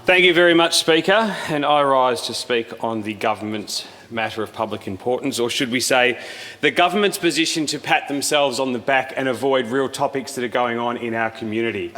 Thank you very much, Speaker, and I rise to speak on the government's matter of public importance, or should we say the government's position to pat themselves on the back and avoid real topics that are going on in our community.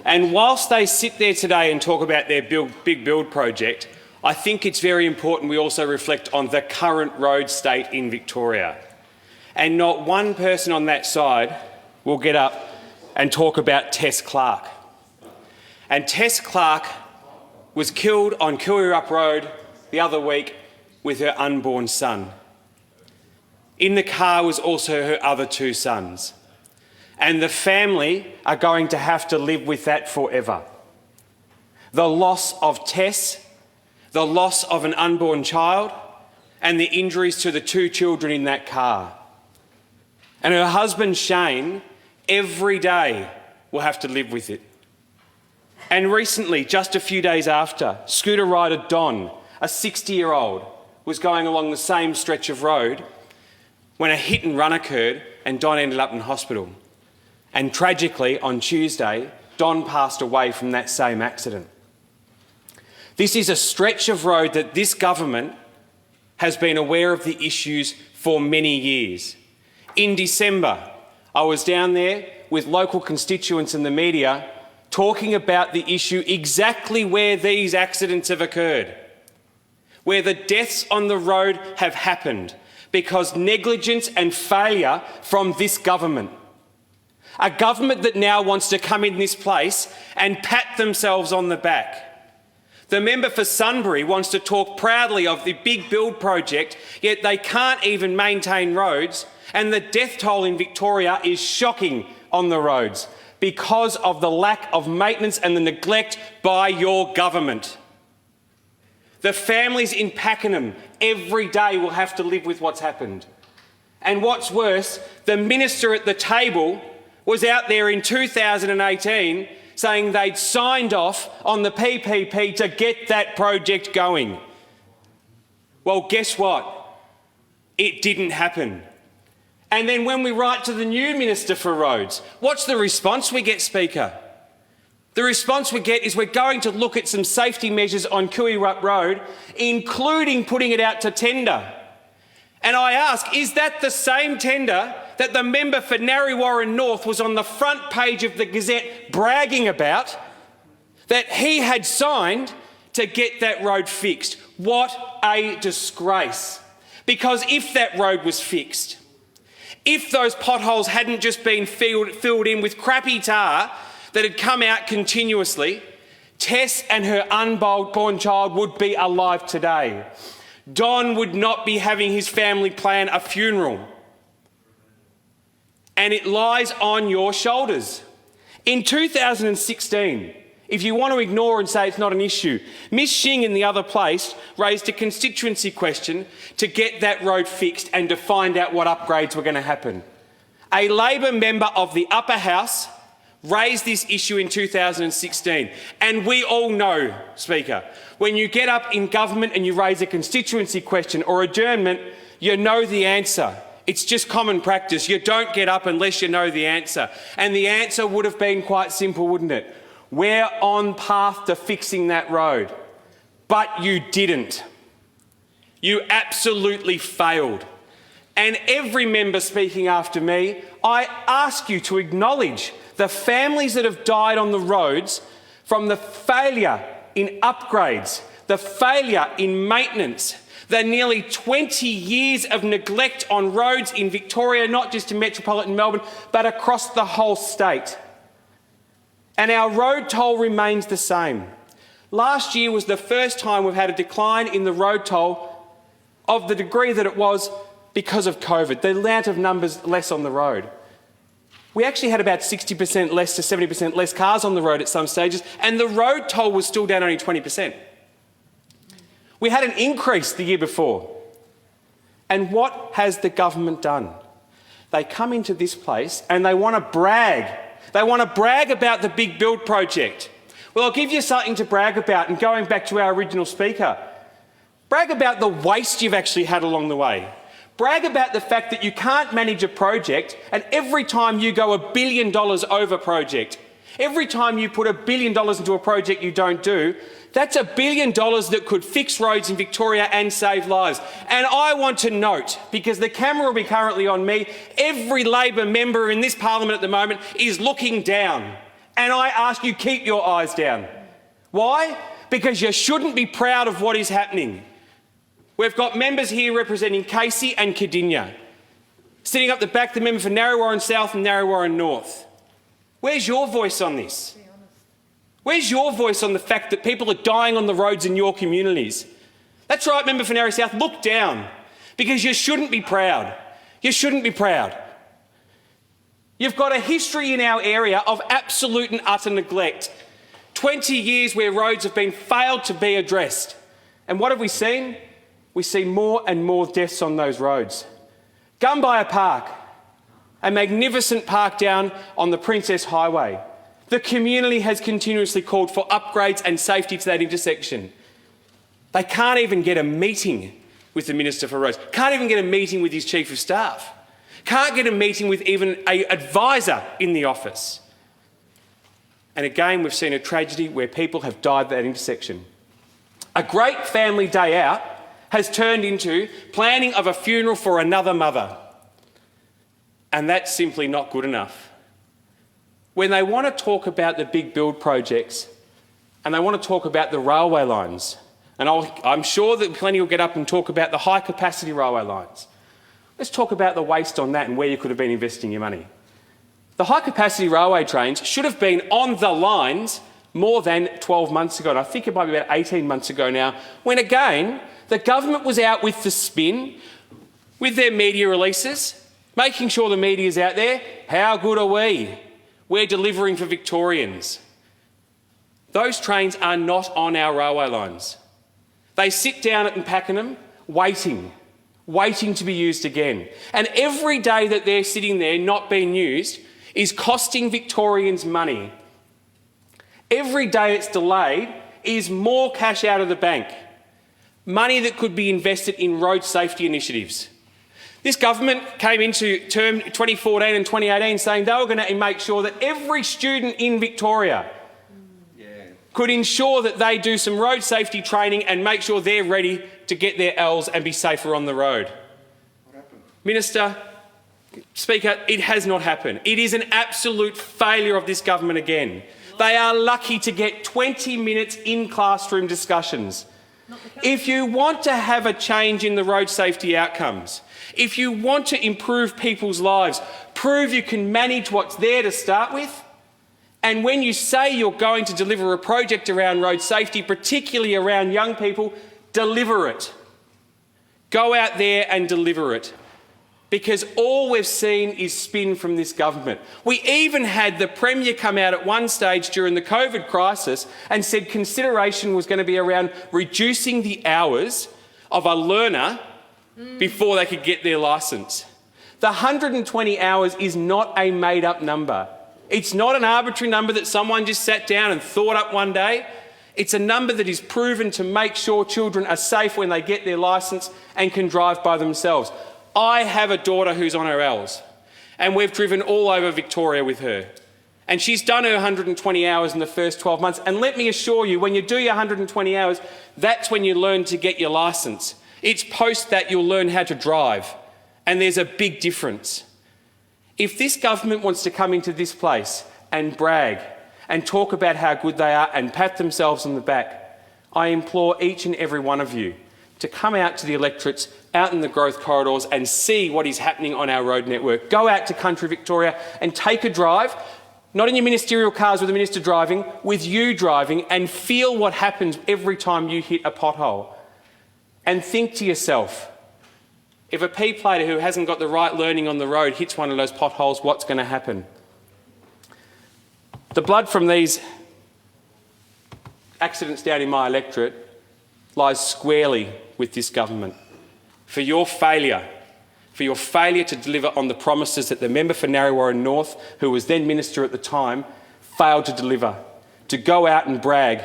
And whilst they sit there today and talk about their big build project, I think it's very important we also reflect on the current road state in Victoria. And not one person on that side will get up and talk about Tess Clark. And Tess Clark was killed on Kooyurup Road the other week with her unborn son. In the car was also her other two sons. And the family are going to have to live with that forever. The loss of Tess, the loss of an unborn child, and the injuries to the two children in that car. And her husband Shane, every day, will have to live with it. And recently, just a few days after, scooter rider Don, a 60-year-old, was going along the same stretch of road when a hit and run occurred and Don ended up in hospital. And tragically, on Tuesday, Don passed away from that same accident. This is a stretch of road that this government has been aware of the issues for many years. In December, I was down there with local constituents and the media talking about the issue exactly where these accidents have occurred, where the deaths on the road have happened because negligence and failure from this government. A government that now wants to come in this place and pat themselves on the back. The member for Sunbury wants to talk proudly of the big build project, yet they can't even maintain roads, and the death toll in Victoria is shocking on the roads because of the lack of maintenance and the neglect by your government. The families in Pakenham every day will have to live with what's happened. And what's worse, the minister at the table was out there in 2018 saying they'd signed off on the PPP to get that project going. Well, guess what? It didn't happen. And then when we write to the new Minister for Roads, what's the response we get, Speaker? The response we get is we're going to look at some safety measures on Kooyurup Road, including putting it out to tender. And I ask, is that the same tender that the member for Narre Warren North was on the front page of the Gazette bragging about, that he had signed to get that road fixed? What a disgrace. Because if that road was fixed, if those potholes hadn't just been filled in with crappy tar that had come out continuously, Tess and her unborn child would be alive today. Don would not be having his family plan a funeral. And it lies on your shoulders. In 2016, if you want to ignore and say it's not an issue, Ms Shing in the other place raised a constituency question to get that road fixed and to find out what upgrades were going to happen. A Labor member of the upper house raised this issue in 2016. And we all know, Speaker, when you get up in government and you raise a constituency question or adjournment, you know the answer. It's just common practice. You don't get up unless you know the answer. And the answer would have been quite simple, wouldn't it? We're on path to fixing that road. But you didn't. You absolutely failed. And every member speaking after me, I ask you to acknowledge the families that have died on the roads from the failure in upgrades, the failure in maintenance, the nearly 20 years of neglect on roads in Victoria, not just in metropolitan Melbourne, but across the whole state. And our road toll remains the same. Last year was the first time we've had a decline in the road toll of the degree that it was because of COVID, the amount of numbers less on the road. We actually had about 60% less to 70% less cars on the road at some stages, and the road toll was still down only 20%. We had an increase the year before. And what has the government done? They come into this place and they want to brag. They want to brag about the big build project. Well, I'll give you something to brag about, and going back to our original speaker, brag about the waste you've actually had along the way. Brag about the fact that you can't manage a project, and every time you go $1 billion over project, Every time you put $1 billion into a project you don't do, that's $1 billion that could fix roads in Victoria and save lives. And I want to note, because the camera will be currently on me, every Labor member in this parliament at the moment is looking down. And I ask you, keep your eyes down. Why? Because you shouldn't be proud of what is happening. We've got members here representing Casey and Cardinia. Sitting up the back, the member for Narre South and Narre North. Where's your voice on this? Where's your voice on the fact that people are dying on the roads in your communities? That's right, member for Narre South, look down, because you shouldn't be proud. You shouldn't be proud. You've got a history in our area of absolute and utter neglect. 20 years where roads have been failed to be addressed. And what have we seen? We see more and more deaths on those roads. Gunbuyer Park, a magnificent park down on the Princess Highway. The community has continuously called for upgrades and safety to that intersection. They can't even get a meeting with the Minister for Roads, can't even get a meeting with his Chief of Staff, can't get a meeting with even an advisor in the office. And again, we've seen a tragedy where people have died at that intersection. A great family day out has turned into planning of a funeral for another mother. And that's simply not good enough. When they want to talk about the big build projects and they want to talk about the railway lines, and I'm sure that plenty will get up and talk about the high capacity railway lines. Let's talk about the waste on that and where you could have been investing your money. The high capacity railway trains should have been on the lines more than 12 months ago, and I think it might be about 18 months ago now, when again, the government was out with the spin, with their media releases, making sure the media's out there. How good are we? We're delivering for Victorians. Those trains are not on our railway lines. They sit down at Pakenham, waiting to be used again. And every day that they're sitting there not being used is costing Victorians money. Every day it's delayed is more cash out of the bank. Money that could be invested in road safety initiatives. This government came into term 2014 and 2018 saying they were going to make sure that every student in Victoria could ensure that they do some road safety training and make sure they're ready to get their Ls and be safer on the road. What happened? Minister, Speaker, it has not happened. It is an absolute failure of this government again. They are lucky to get 20 minutes in classroom discussions. If you want to have a change in the road safety outcomes, if you want to improve people's lives, prove you can manage what's there to start with, and when you say you're going to deliver a project around road safety, particularly around young people, deliver it. Go out there and deliver it. Because all we've seen is spin from this government. We even had the Premier come out at one stage during the COVID crisis and said consideration was going to be around reducing the hours of a learner before they could get their licence. The 120 hours is not a made-up number. It's not an arbitrary number that someone just sat down and thought up one day. It's a number that is proven to make sure children are safe when they get their licence and can drive by themselves. I have a daughter who's on her Ls, and we've driven all over Victoria with her. And she's done her 120 hours in the first 12 months. And let me assure you, when you do your 120 hours, that's when you learn to get your licence. It's post that you'll learn how to drive. And there's a big difference. If this government wants to come into this place and brag and talk about how good they are and pat themselves on the back, I implore each and every one of you to come out to the electorates, out in the growth corridors and see what is happening on our road network. Go out to country Victoria and take a drive, not in your ministerial cars with the minister driving, with you driving, and feel what happens every time you hit a pothole. And think to yourself, if a P-plater who hasn't got the right learning on the road hits one of those potholes, what's going to happen? The blood from these accidents down in my electorate lies squarely with this government. For your failure to deliver on the promises that the member for Narre North, who was then minister at the time, failed to deliver, to go out and brag.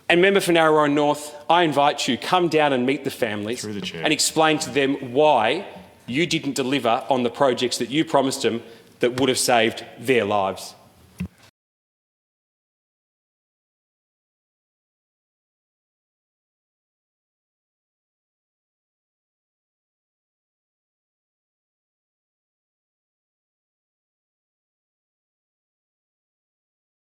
And member for Narre North, I invite you, come down and meet the families and explain to them why you didn't deliver on the projects that you promised them that would have saved their lives.